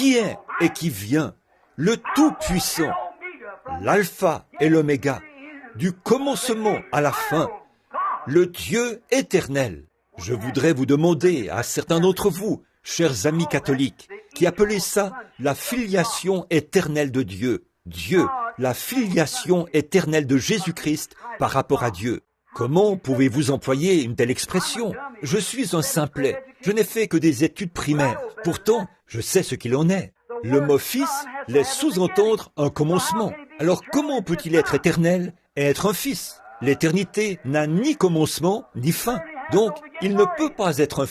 qui est et qui vient, le Tout-Puissant, l'Alpha et l'Oméga, du commencement à la fin, le Dieu éternel. Je voudrais vous demander à certains d'entre vous, chers amis catholiques, qui appelaient ça la filiation éternelle de Dieu. Dieu, la filiation éternelle de Jésus-Christ par rapport à Dieu. Comment pouvez-vous employer une telle expression? Je suis un simplet, je n'ai fait que des études primaires. Pourtant, je sais ce qu'il en est. Le mot fils laisse sous-entendre un commencement. Alors comment peut-il être éternel et être un fils? L'éternité n'a ni commencement ni fin. Donc, il ne peut pas être un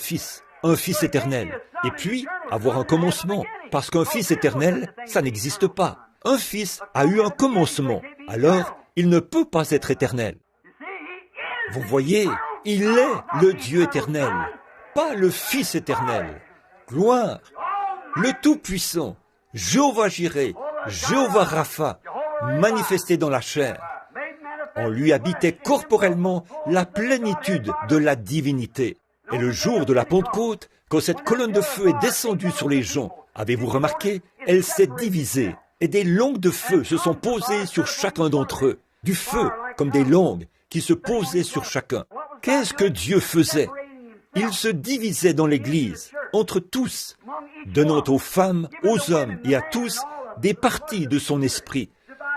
fils éternel. Et puis, avoir un commencement. Parce qu'un fils éternel, ça n'existe pas. Un fils a eu un commencement. Alors, il ne peut pas être éternel. Vous voyez, il est le Dieu éternel, pas le Fils éternel. Gloire, le Tout-Puissant, Jéhovah Jireh, Jéhovah Rapha, manifesté dans la chair. En lui habitait corporellement la plénitude de la divinité. Et le jour de la Pentecôte, quand cette colonne de feu est descendue sur les gens, avez-vous remarqué, elle s'est divisée, et des langues de feu se sont posées sur chacun d'entre eux. Du feu, comme des langues, qui se posaient sur chacun. Qu'est-ce que Dieu faisait? Il se divisait dans l'Église, entre tous, donnant aux femmes, aux hommes et à tous des parties de son esprit,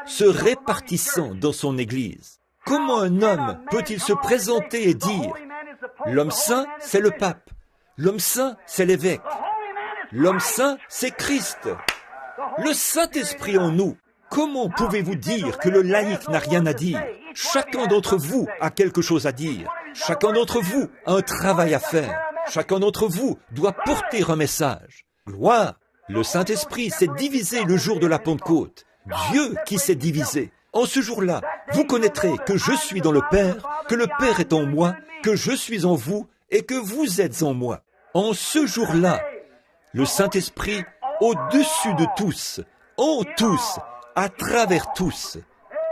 se répartissant dans son Église. Comment un homme peut-il se présenter et dire « L'homme saint, c'est le pape. L'homme saint, c'est l'évêque. L'homme saint, c'est Christ. Le Saint-Esprit en nous. » Comment pouvez-vous dire que le laïc n'a rien à dire? Chacun d'entre vous a quelque chose à dire. Chacun d'entre vous a un travail à faire. Chacun d'entre vous doit porter un message. Gloire! Le Saint-Esprit s'est divisé le jour de la Pentecôte. Dieu qui s'est divisé. En ce jour-là, vous connaîtrez que je suis dans le Père, que le Père est en moi, que je suis en vous et que vous êtes en moi. En ce jour-là, le Saint-Esprit au-dessus de tous, en tous, à travers tous.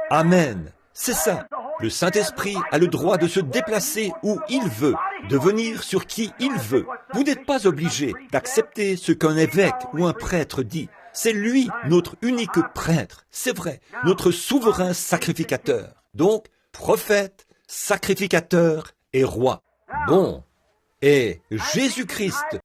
Amen. C'est ça. Le Saint-Esprit a le droit de se déplacer où il veut, de venir sur qui il veut. Vous n'êtes pas obligé d'accepter ce qu'un évêque ou un prêtre dit. C'est lui, notre unique prêtre. C'est vrai, notre souverain sacrificateur. Donc, prophète, sacrificateur et roi. Bon. Et Jésus-Christ